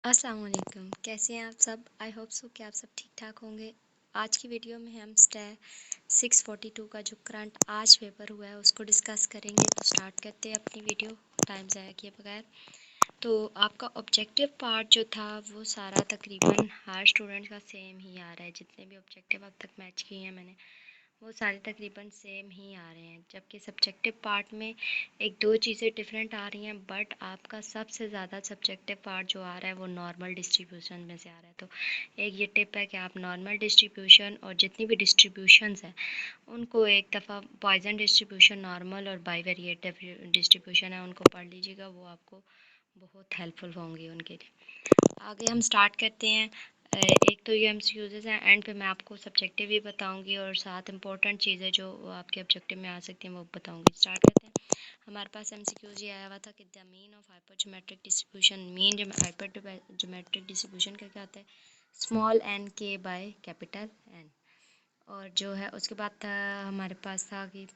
अस्सलाम वालेकुम, कैसे हैं आप सब। आई होप सो कि आप सब ठीक ठाक होंगे। आज की वीडियो में हम स्टे 642 का जो करंट आज पेपर हुआ है उसको डिस्कस करेंगे। तो स्टार्ट करते हैं अपनी वीडियो टाइम ज़ाया किए बगैर। तो आपका ऑब्जेक्टिव पार्ट जो था वो सारा तकरीबन हर स्टूडेंट का सेम ही आ रहा है। जितने भी ऑब्जेक्टिव अब तक मैच किए हैं मैंने वो सारे तकरीबन सेम ही आ रहे हैं, जबकि सब्जेक्टिव पार्ट में एक दो चीज़ें डिफरेंट आ रही हैं। बट आपका सबसे ज़्यादा सब्जेक्टिव पार्ट जो आ रहा है वो नॉर्मल डिस्ट्रीब्यूशन में से आ रहा है। तो एक ये टिप है कि आप नॉर्मल डिस्ट्रीब्यूशन और जितनी भी डिस्ट्रीब्यूशंस हैं उनको एक दफ़ा पॉइजन डिस्ट्रीब्यूशन, नॉर्मल और बाईवेरिएटिव डिस्ट्रीब्यूशन है उनको पढ़ लीजिएगा, वो आपको बहुत हेल्पफुल होंगी उनके लिए। आगे हम स्टार्ट करते हैं। एक तो ये एमसीक्यूज़ हैं, एंड पे मैं आपको सब्जेक्टिव भी बताऊंगी और साथ इंपॉर्टेंट चीज़ें जो आपके ऑब्जेक्टिव में आ सकती हैं वो बताऊंगी। स्टार्ट करते हैं। हमारे पास एमसीक्यूज़ ये आया हुआ था कि the mean of hypergeometric distribution. Mean जो हाइपरज्योमेट्रिक डिस्ट्रीब्यूशन का क्या होता है, small N K by capital N. और जो है उसके बाद था हमारे पास था कि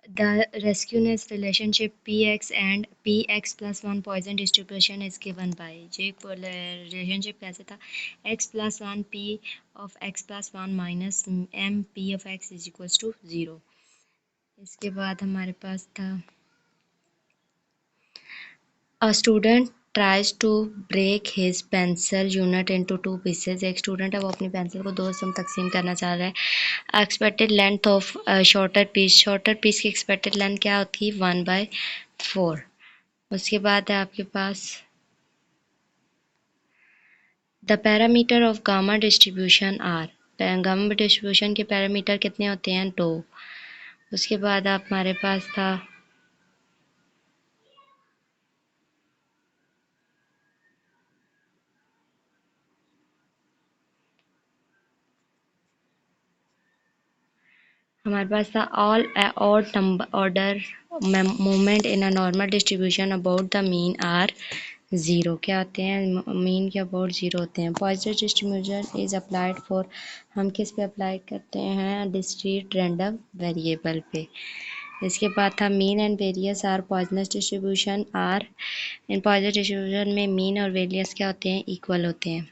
the rescueness relationship px and px plus 1 Poisson distribution is given by जो एक relationship कैसे था, x plus 1 p of x plus 1 minus m p of x is equals to 0। इसके बाद हमारे पास था A student tries to break his pencil unit into two pieces। एक स्टूडेंट है वो अपनी पेंसिल को दो हिस्सों में तकसीम करना चाह रहा है। Expected length of shorter piece की एक्सपेक्टेड लेंथ क्या होती है, 1/4। उसके बाद है आपके पास the parameter of gamma distribution are. Gamma distribution के पैरामीटर कितने होते हैं, 2। उसके बाद आप हमारे पास था हमारे पास था all odd number order moment in a normal distribution about the mean are 0। क्या होते हैं, मीन के अबाउट 0 होते हैं। Positive distribution is applied for, हम किस पे अप्लाई करते हैं, डिस्क्रीट रैंडम वेरिएबल पे। इसके बाद था mean and variance are Poisson's distribution are. इन पॉजिटिव डिस्ट्रीब्यूशन में मीन और वेरियस क्या होते हैं, इक्वल होते हैं।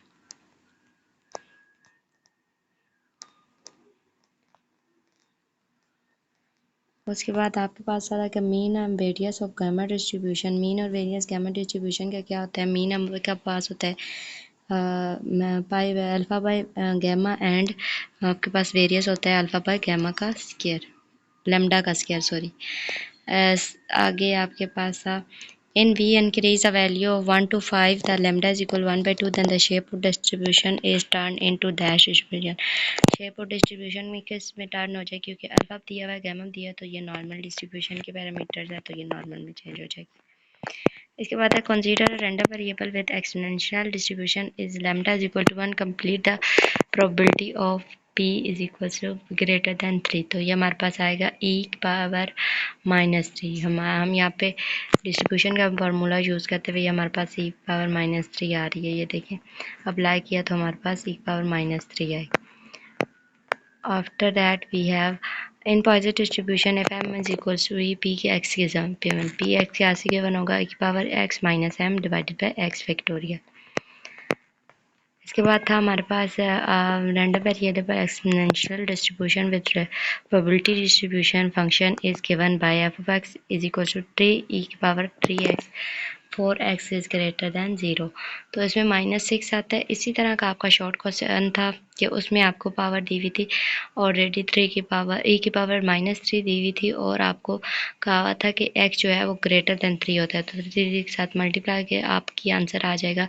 उसके बाद आपके पास सारा का mean and variance of gamma distribution. Mean और वेरियस गामा डिस्ट्रीब्यूशन का क्या होता है, मीन आपके पास होता है पाई अल्फ़ा बाय गामा, एंड आपके पास वेरियस होता है अल्फ़ा बाय गामा का स्क्वायर, लेमडा का स्क्वायर सॉरी। आगे आपके पास था in V increase a value of 1 to 5, the lambda is equal 1/2, then the shape of distribution is turned into dash distribution। Shape of distribution में किस में turn हो जाए, क्योंकि अल्फा दिया हुआ है गैमा दिया है तो ये नॉर्मल डिस्ट्रीब्यूशन के पैरामीटर्स है तो ये नॉर्मल में चेंज हो जाएगी। इसके बाद है consider random variable with exponential distribution is lambda is equal to 1, complete the probability of p is equal to greater than 3। तो ये हमारे पास आएगा e⁻⁻3। हम यहाँ पे डिस्ट्रीब्यूशन का फार्मूला यूज़ करते हुए हमारे पास e⁻⁻3 आ रही है। ये देखें अप्लाई किया तो हमारे पास e⁻⁻3 आई। After that we have in positive distribution F M is equals to E P के एक्स के गिवन, पी एक्स क्या सी गिवन होगा e⁻x minus M divided by X factorial. इसके बाद था हमारे पास random variable exponential distribution with probability distribution function is given by F of x is equal to 3e⁻3x 4x is greater than 0। तो इसमें -6 आता है। इसी तरह का आपका शॉर्ट क्वेश्चन था कि उसमें आपको पावर दी हुई थी ऑलरेडी 3 की पावर e⁻³ दी हुई थी और आपको कहा हुआ था कि x जो है वो ग्रेटर दैन 3 होता है। तो 3 के साथ मल्टीप्लाई के आपकी आंसर आ जाएगा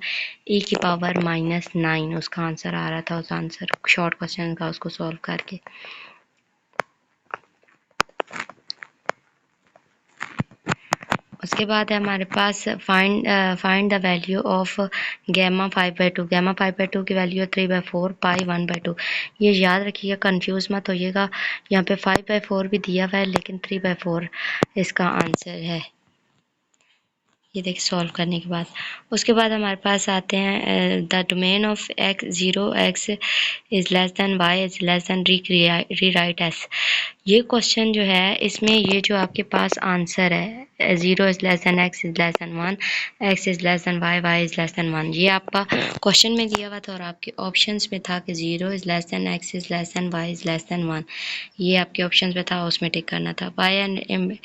e⁻⁻9। उसका आंसर आ रहा था, उस आंसर शॉर्ट क्वेश्चन का उसको सॉल्व करके। उसके बाद है हमारे पास find the value of gamma 5/2। Gamma 5/2 की वैल्यू है 3/4 पाई 1/2। ये याद रखिएगा, कंफ्यूज मत होइएगा। यहाँ पे 5/4 भी दिया हुआ है लेकिन 3/4 इसका आंसर है। ये देखिए सॉल्व करने के बाद उसके बाद हमारे पास आते हैं the domain of x 0x is less then y is less then री राइट एस। ये क्वेश्चन जो है इसमें ये जो आपके पास आंसर है 0 is less than x is less than 1, x is less than y, y is less than 1, ये आपका क्वेश्चन में दिया हुआ था और आपके ऑप्शंस में था कि 0 is less than x is less than y is less than 1, ये आपके ऑप्शंस में था, उसमें टिक करना था। y and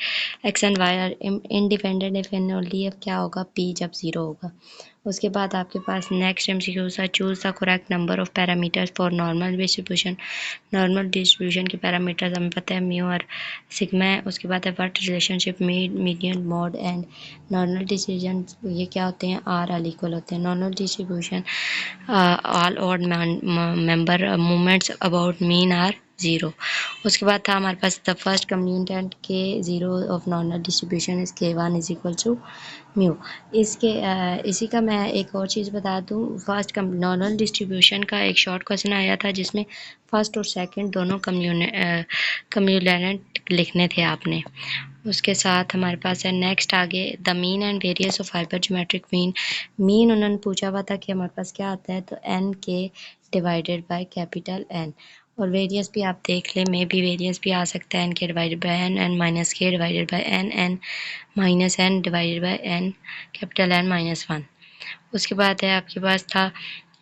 x and y are independent if and only if क्या होगा, p जब 0 होगा। उसके बाद आपके पास नेक्स्ट MCQ था, choose the correct number of parameters for normal distribution. Normal distribution के पैरामीटर्स हमें पता है म्यू और सिग्मा है। उसके बाद है what relationship median mode and normal distribution, ये क्या होते हैं, आर ऑल इक्वल होते हैं। Normal distribution all odd member movements about mean are 0। उसके बाद था हमारे पास द फर्स्ट कम्युनिटेंट के 0 of normal distribution is K1 is equal to mu. इसी का मैं एक और चीज़ बता दूँ, फर्स्ट नॉर्मल डिस्ट्रीब्यूशन का एक शॉर्ट क्वेश्चन आया था जिसमें फर्स्ट और सेकंड दोनों कम्युलेंट लिखने थे आपने। उसके साथ हमारे पास है नेक्स्ट आगे the mean and variance of hypergeometric mean उन्होंने पूछा हुआ था कि हमारे पास क्या आता है, तो N K divided bye capital N. और वेरियस भी आप देख लें, मे बी वेरियस भी आ सकता है N K divided by N, N minus K divided by N, N minus N divided by N capital N minus 1। उसके बाद है आपके पास था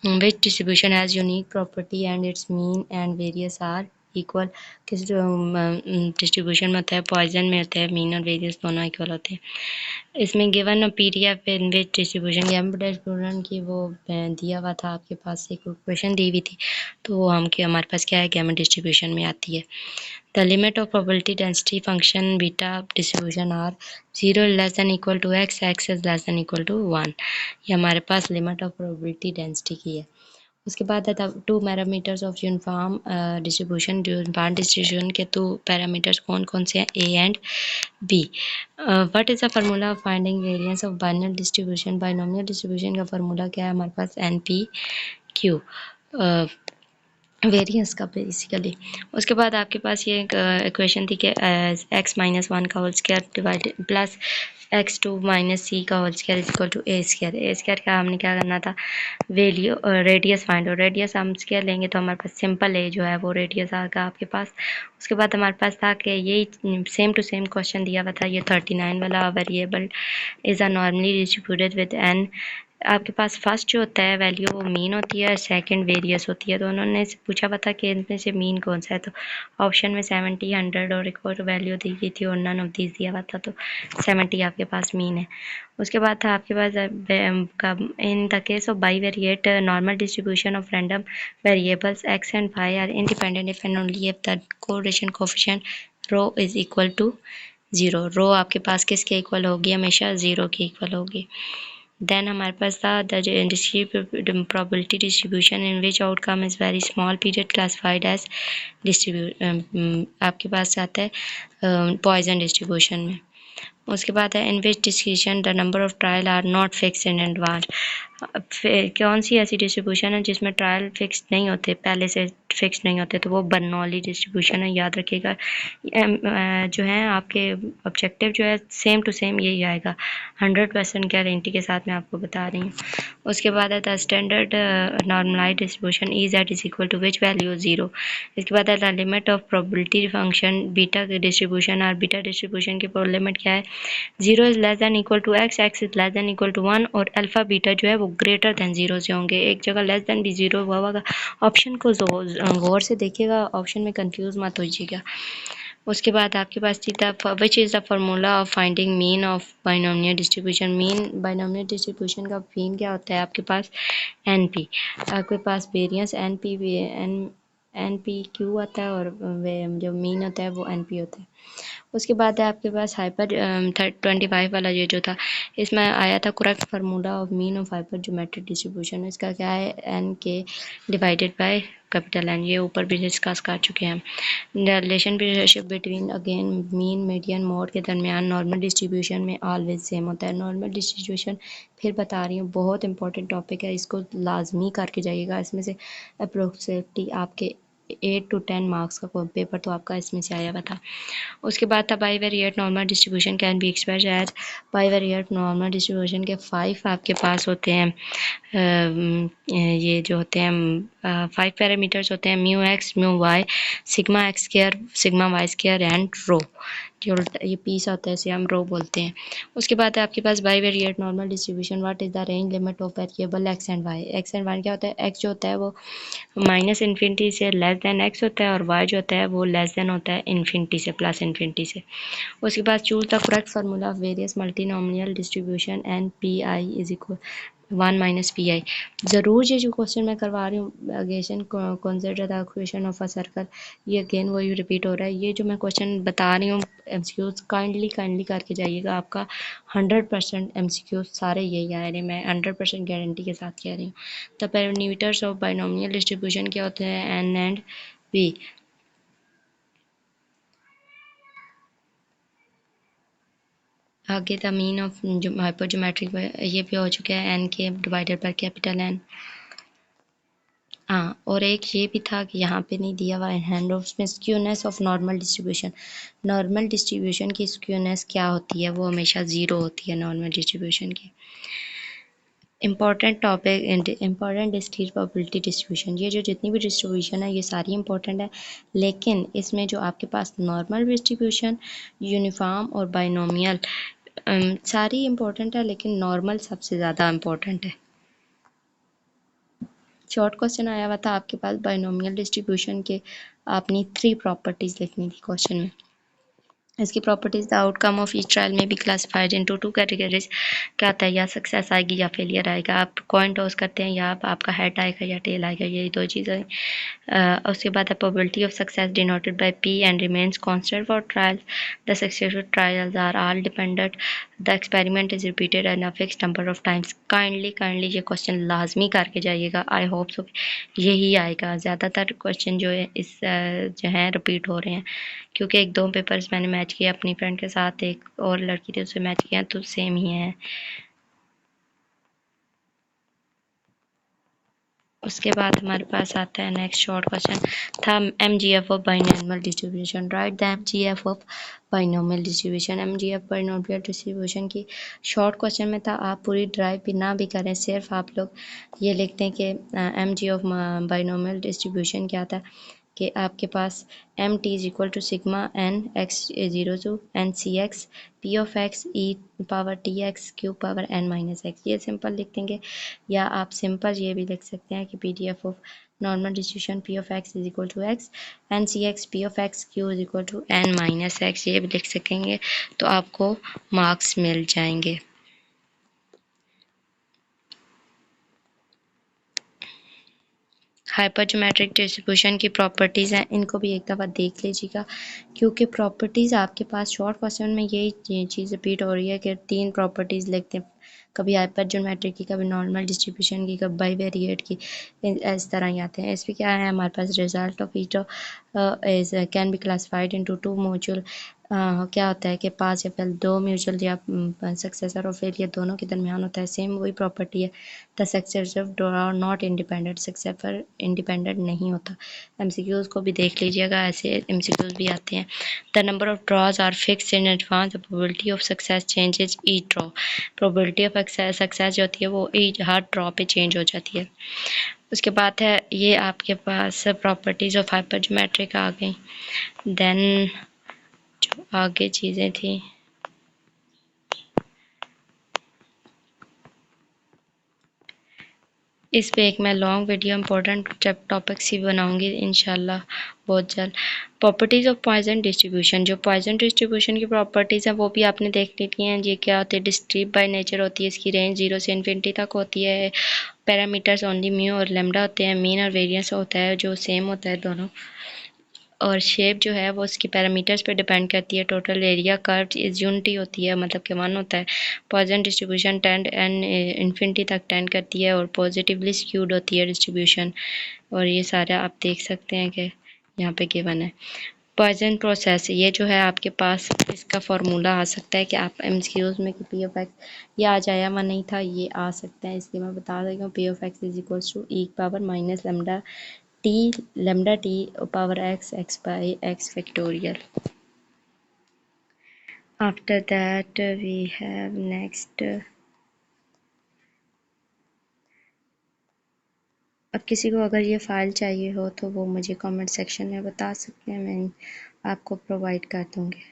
which distribution has unique property and its mean and variance are equal. किस distribution में होता है, पॉइजन में होता है, मीन और वेरियस दोनों इक्वल होते हैं। इसमें गिवन PDF इन विच डिस्ट्रीब्यूशन डिस्ट्रीब्यूशन की वो दिया हुआ था आपके पास, एक क्वेश्चन दी हुई थी, तो वो हमारे पास क्या है, गैमन डिस्ट्रीब्यूशन में आती है। The limit of probability density function beta distribution are 0 less than equal to x, x is less than equal to 1। ये हमारे पास लिमिट ऑफ प्रोबेबिलिटी डेंसिटी की है। उसके बाद है two parameters of uniform distribution. Uniform distribution के two parameters कौन कौन से हैं, A and B. What is the formula of finding variance of binary distribution. Binomial distribution का फार्मूला क्या है हमारे पास, NP-Q वेरियंस का बेसिकली। उसके बाद आपके पास ये एक इक्वेशन थी कि x-1 का whole square divided plus x2 minus c का whole square is equal to A square का हमने क्या करना था, वैल्यू रेडियस फाइंड। और रेडियस हम स्क्वायर लेंगे तो हमारे पास सिंपल ए जो है वो रेडियस आ गया आपके पास। उसके बाद हमारे पास था कि यही सेम टू सेम क्वेश्चन दिया हुआ था, ये 39 वाला, variable is a normally distributed with n. आपके पास फर्स्ट जो होता है वैल्यू वो मीन होती है, सेकंड वेरियस होती है। तो उन्होंने पूछा हुआ था कि इनमें से मीन कौन सा है, तो ऑप्शन में 70, 100 और एक और वैल्यू दी गई थी और नन ऑफ दीज दिया हुआ था, तो 70 आपके पास मीन है। उसके बाद था आपके पास in the case of bivariate normal distribution of random variables x and y are independent if and only if the correlation coefficient rho is equal to 0। Rho आपके पास किसके इक्वल होगी, हमेशा 0 के इक्वल होगी। देन हमारे पास था the probability distribution in which outcome is very small period classified as आपके पास आता है पॉइजन डिस्ट्रीब्यूशन में। उसके बाद है in which description the number of trial are not fix in advance. कौन सी ऐसी डिस्ट्रीब्यूशन है जिसमें ट्रायल फिक्स नहीं होते, पहले से फिक्स नहीं होते, तो वो बर्नौली डिस्ट्रीब्यूशन है, याद रखिएगा। जो है आपके ऑब्जेक्टिव जो है सेम टू सेम यही आएगा, 100% गारंटी के साथ मैं आपको बता रही हूँ। उसके बाद है the standard normalized distribution e z is equal to which value 0। इसके बाद है the limit of probability function beta distribution और बीटा डिस्ट्रीब्यूशन की लिमिट क्या है, 0 is less than equal to x, x is less than equal to 1 और alpha beta जो है वो ग्रेटर देन 0 से होंगे। एक जगह लेस देन भी 0 हुआ होगा, ऑप्शन को गौर से देखिएगा, ऑप्शन में कंफ्यूज मत होइएगा। उसके बाद आपके पास था which is the formula of finding mean of binomial distribution. Mean binomial distribution का मीन क्या होता है आपके पास, NP। आपके पास वेरियंस NP-Q आता है और जो मीन होता है वो NP होता है। उसके बाद है आपके पास हाइपर 25 वाला ये जो था, इसमें आया था correct formula of mean of hyper geometric distribution. इसका क्या है, N K divided bye capital N, ये ऊपर भी डिस्कस कर चुके हैं। Relationship between again mean median mode के दरमियान नॉर्मल डिस्ट्रीब्यूशन में ऑलवेज सेम होता है। नॉर्मल डिस्ट्रीब्यूशन फिर बता रही हूँ, बहुत इंपॉर्टेंट टॉपिक है, इसको लाजमी करके जाइएगा। इसमें से अप्रोक्सीमेटली आपके 8 to 10 मार्क्स का पेपर तो आपका इसमें से आया हुआ था। उसके बाद था bivariate normal distribution can be express as bivariate normal distribution के 5 आपके पास होते हैं। ये जो होते हैं 5 पैरामीटर्स होते हैं, mu X, mu Y, sigma X square, sigma Y square and rho. जो ये पीस होता है इसे हम रो बोलते हैं। उसके बाद है आपके पास bivariate normal distribution. What is the range limit of variable X and Y. X and Y क्या होता है, एक्स जो होता है वो माइनस इन्फिनिटी से लेस देन एक्स होता है और वाई जो होता है वो लेस देन होता है इन्फिनिटी से, प्लस इन्फिनिटी से। उसके बाद choose the correct formula of various multinomial distribution and P I is equal 1 minus P I. ज़रूर ये जो क्वेश्चन मैं करवा रही हूँ, again consider the equation of a circle, ये अगेन वही रिपीट हो रहा है। ये जो मैं क्वेश्चन बता रही हूँ एमसीक्यूज काइंडली करके जाइएगा, आपका 100% एमसीक्यूज सारे यही आ रहे हैं, मैं 100% गारंटी के साथ कह रही हूँ। The parameters of binomial distribution क्या होते हैं, एन एंड बी। आगे द मीन ऑफ हाइपरजोमेट्रिक ये भी हो चुका है, N K divided bye capital N. हाँ, और एक ये भी था कि यहाँ पे नहीं दिया हुआ है हैंड ऑफ में, skewness of normal distribution. Normal distribution की स्क्यूनेस क्या होती है, वो हमेशा ज़ीरो होती है नॉर्मल डिस्ट्रीब्यूशन की। Important topic, important discrete probability distribution. ये जो जितनी भी डिस्ट्रीब्यूशन है ये सारी इंपॉर्टेंट है, लेकिन इसमें जो आपके पास नॉर्मल डिस्ट्रीब्यूशन, यूनिफॉर्म और बाइनोमियल सारी इंपॉर्टेंट है, लेकिन नॉर्मल सबसे ज़्यादा इंपॉर्टेंट है। शॉर्ट क्वेश्चन आया हुआ था आपके पास बाइनोमियल डिस्ट्रीब्यूशन के, आपने 3 प्रॉपर्टीज लिखनी थी क्वेश्चन में। इसकी properties, the outcome of each trial में बी क्लासिफाइड इनटू 2 कैटेगरीज। क्या आता है, या सक्सेस आएगी या फेलियर आएगा। आप कॉइन टॉस करते हैं, या आपका हेड आएगा या टेल आएगा, यही 2 चीज़ें। उसके बाद the probability of success denoted by p and remains constant for trials. The successful trials are all dependent, the experiment is repeated n a fixed number of times. Kindly ये question लाजमी करके जाइएगा, I hope so यही आएगा। ज़्यादातर question जो है इस जो हैं रिपीट हो रहे हैं, क्योंकि 1-2 पेपर्स मैंने मैच किया अपनी फ्रेंड के साथ, एक और लड़की थी उससे मैच किया, तो सेम ही है। उसके बाद हमारे पास आता है नेक्स्ट शॉर्ट क्वेश्चन था, MGF of binomial distribution. Right the MGF of binomial distribution. MGF binomial distribution की शॉर्ट क्वेश्चन में था, आप पूरी ड्राइव भी ना भी करें, सिर्फ आप लोग ये लिखते हैं कि एमजी ऑफ बाइनोमियल डिस्ट्रीब्यूशन क्या था, कि आपके पास M T is equal to sigma N X zero to N C x P of X E power T X Q power N minus x. ये सिंपल लिख देंगे, या आप सिंपल ये भी लिख सकते हैं कि P D F of normal distribution p of x is equal to x n C x P of x q is equal to n minus x, ये भी लिख सकेंगे, तो आपको मार्क्स मिल जाएंगे। हाइपरजोमेट्रिक डिस्ट्रीब्यूशन की प्रॉपर्टीज़ हैं, इनको भी एक दफ़ा देख लीजिएगा, क्योंकि प्रॉपर्टीज़ आपके पास शॉर्ट क्वेश्चन में यही चीज़ रिपीट हो रही है कि 3 प्रॉपर्टीज़ लिखते हैं, कभी हाइपरजोमेट्रिक की, कभी नॉर्मल डिस्ट्रीब्यूशन की, कभी बाईवेरिएट की, इस तरह ही आते हैं। इसमें क्या है हमारे पास, result of each is can be classified into 2 mutual. क्या होता है कि पास या फेल, 2 म्यूचुअल या सक्सेसर और फेलियर दोनों के दरमियान होता है। सेम वही प्रॉपर्टी है, the successor are not independent, successor independent नहीं होता। एमसीक्यूज को भी देख लीजिएगा, ऐसे एमसीक्यूज भी आते हैं। The number of draws are fix in advance, the probability of success changes each draw. Probability of success जो होती है वो हर ड्रॉ पे चेंज हो जाती है। उसके बाद है ये आपके पास प्रॉपर्टीज ऑफ हाइपरजोमेट्रिक आ गई। देन जो आगे चीज़ें थी, इस पे एक मैं लॉन्ग वीडियो इंपॉर्टेंट टॉपिक्स ही बनाऊंगी इंशाल्लाह बहुत जल्द। प्रॉपर्टीज़ ऑफ पॉइजन डिस्ट्रीब्यूशन, जो पॉइजन डिस्ट्रीब्यूशन की प्रॉपर्टीज़ हैं वो भी आपने देख ली हैं। ये क्या होती है, डिस्क्रीट बाय नेचर होती है, इसकी रेंज 0 से इन्फिनिटी तक होती है। पैरामीटर्स ओनली म्यू और लेमडा होते हैं, मीन और वेरियंस होता है जो सेम होता है दोनों, और शेप जो है वो इसकी पैरामीटर्स पे डिपेंड करती है। Total area curve is unity होती है, मतलब कि 1 होता है। Poisson distribution tend and infinity तक टेंड करती है, और पॉजिटिवली स्क्यूड होती है डिस्ट्रीब्यूशन, और ये सारा आप देख सकते हैं कि यहाँ पे गिवन है। पॉइजन प्रोसेस, ये जो है आपके पास इसका फार्मूला आ सकता है कि आप एमसीक्यूज में कि पी ऑफ एक्स, ये आज आया हुआ नहीं था, ये आ सकता है, इसलिए मैं बता रही हूँ। P of x is equals to e power minus lambda t lambda t power x by x factorial. After that we have next, अब किसी को अगर ये फ़ाइल चाहिए हो तो वो मुझे कमेंट सेक्शन में बता सकते हैं, मैं आपको प्रोवाइड कर दूँगी।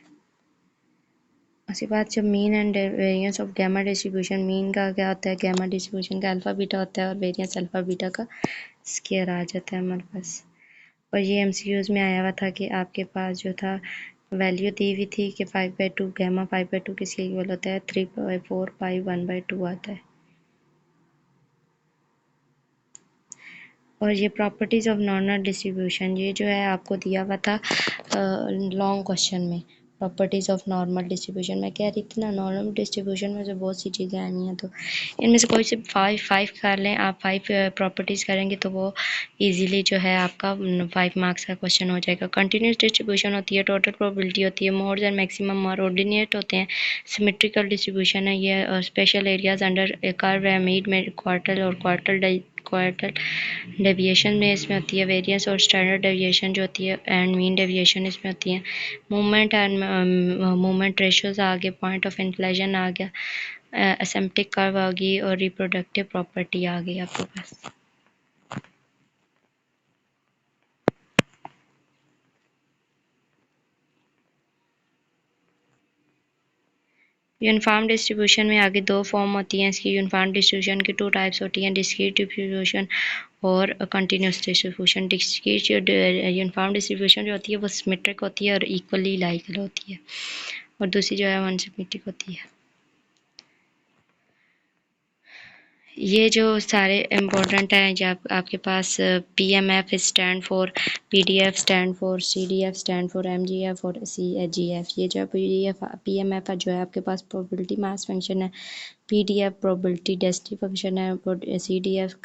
उसके बाद जब mean and variance of gamma distribution, mean का क्या होता है, गैमा डिस्ट्रीब्यूशन का अल्फ़ा बीटा होता है और वेरिएंस अल्फ़ा बीटा का स्क्वायर आ जाता है हमारे पास। और ये एमसीक्यूज़ में आया हुआ था कि आपके पास जो था वैल्यू दी हुई थी कि 5/2 गैमा 5/2 किसके इक्वल होता है, 3/4 पाई 1/2 आता है। और ये प्रॉपर्टीज़ ऑफ नॉर्मल डिस्ट्रीब्यूशन, ये जो है आपको दिया हुआ था लॉन्ग क्वेश्चन में। प्रॉपर्टीज़ ऑफ नॉर्मल डिस्ट्रीब्यूशन, मैं कह रही थी ना नॉर्मल डिस्ट्रीब्यूशन में से बहुत सी चीज़ें आनी हैं, तो इनमें से कोई से फाइव कर लें आप। 5 प्रॉपर्टीज़ करेंगे तो वो इजीली जो है आपका 5 मार्क्स का क्वेश्चन हो जाएगा। कंटिन्यूस डिस्ट्रीब्यूशन होती है, टोटल प्रोबेबिलिटी होती है, मोर देन मैक्सिमम और ऑर्डिनेट होते हैं, सिमेट्रिकल डिस्ट्रीब्यूशन है ये, और स्पेशल एरियाज अंडर कर्व है, मीड में क्वार्टल और क्वार्टल डेविएशन में इसमें होती है, वेरिएंस और स्टैंडर्ड डेविएशन जो होती है एंड मीन डेविएशन इसमें होती है, मूवमेंट एंड मूवमेंट रेशियोज आ गए, पॉइंट ऑफ इन्फ्लेशन आ गया, एसिम्प्टिक कर्व आ गई और रिप्रोडक्टिव प्रॉपर्टी आ गई आपके पास। यूनिफॉर्म डिस्ट्रीब्यूशन में आगे दो फॉर्म होती हैं इसकी। यूनिफॉर्म डिस्ट्रीब्यूशन की 2 टाइप्स होती हैं, डिस्क्रीट डिस्ट्रीब्यूशन और continuous distribution. Discrete uniform distribution जो होती है वो सिमेट्रिक होती है और इक्वली लाइकल होती है, और दूसरी जो है वो अनसिमेट्रिक होती है। ये जो सारे इम्पोर्टेंट हैं, जब आपके पास PMF stand for, PDF stand for, CDF stand for, MGF और CGF। ये जो PMF जो है आपके पास प्रोबेबिलिटी मास फंक्शन है, PDF प्रोबेबिलिटी डेंसिटी फंक्शन है, CDF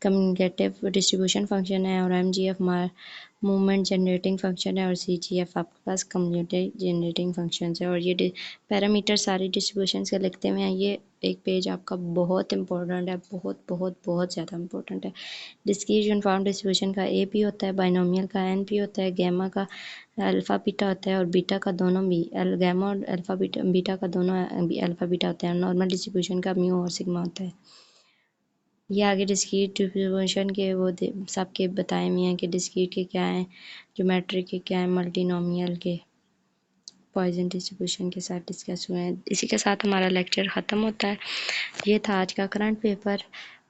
कम्युनिकेटिव डिस्ट्रीब्यूशन फंक्शन है, और MGF मूवमेंट जनरेटिंग फंक्शन है, और CGF आपके पास कम्युनिटी जनरेटिंग फंक्शन है। और ये पैरामीटर सारी डिस्ट्रीब्यूशन के लिखते हुए हैं। ये एक पेज आपका बहुत इंपॉर्टेंट है, बहुत बहुत बहुत ज़्यादा इंपॉर्टेंट है। डिस्क्रीट यूनिफॉर्म डिस्ट्रीब्यूशन का AP होता है, बाइनोमियल का NP होता है, गैमा का अल्फ़ा बीटा होता है, और बीटा का दोनों भी गैमा और अल्फ़ा बीटा का दोनों अल्फ़ा बीटा होता है। नॉर्मल डिस्ट्रीब्यूशन का म्यू और सिग्मा होता है। ये आगे डिस्क्रीट डिस्ट्रीब्यूशन के वो सबके बताए हुए हैं कि डिस्क्रीट के क्या हैं, ज्योमेट्रिक के क्या हैं, मल्टीनोमियल के, पॉइसन डिस्ट्रीब्यूशन के साथ डिस्कस हुए हैं। इसी के साथ हमारा लेक्चर ख़त्म होता है। ये था आज का करंट पेपर,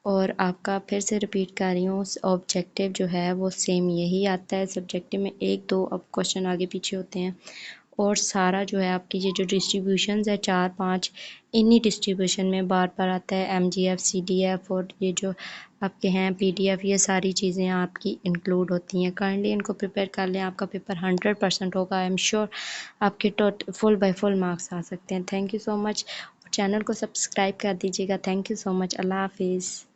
और आपका फिर से रिपीट कर रही हूँ, ऑब्जेक्टिव जो है वो सेम यही आता है। सब्जेक्टिव में 1-2 अब क्वेश्चन आगे पीछे होते हैं, और सारा जो है आपकी ये जो डिस्ट्रीब्यूशंस है 4-5, इन्हीं डिस्ट्रीब्यूशन में बार बार आता है MGF, CDF और ये जो आपके हैं PDF, ये सारी चीज़ें आपकी इंक्लूड होती हैं। काइंडली इनको प्रिपेयर कर लें, आपका पेपर 100% होगा। आई एम श्योर आपके फुल बाय फुल मार्क्स आ सकते हैं। Thank you so much. Channel को सब्सक्राइब कर दीजिएगा। Thank you so much. अल्लाह हाफिज़।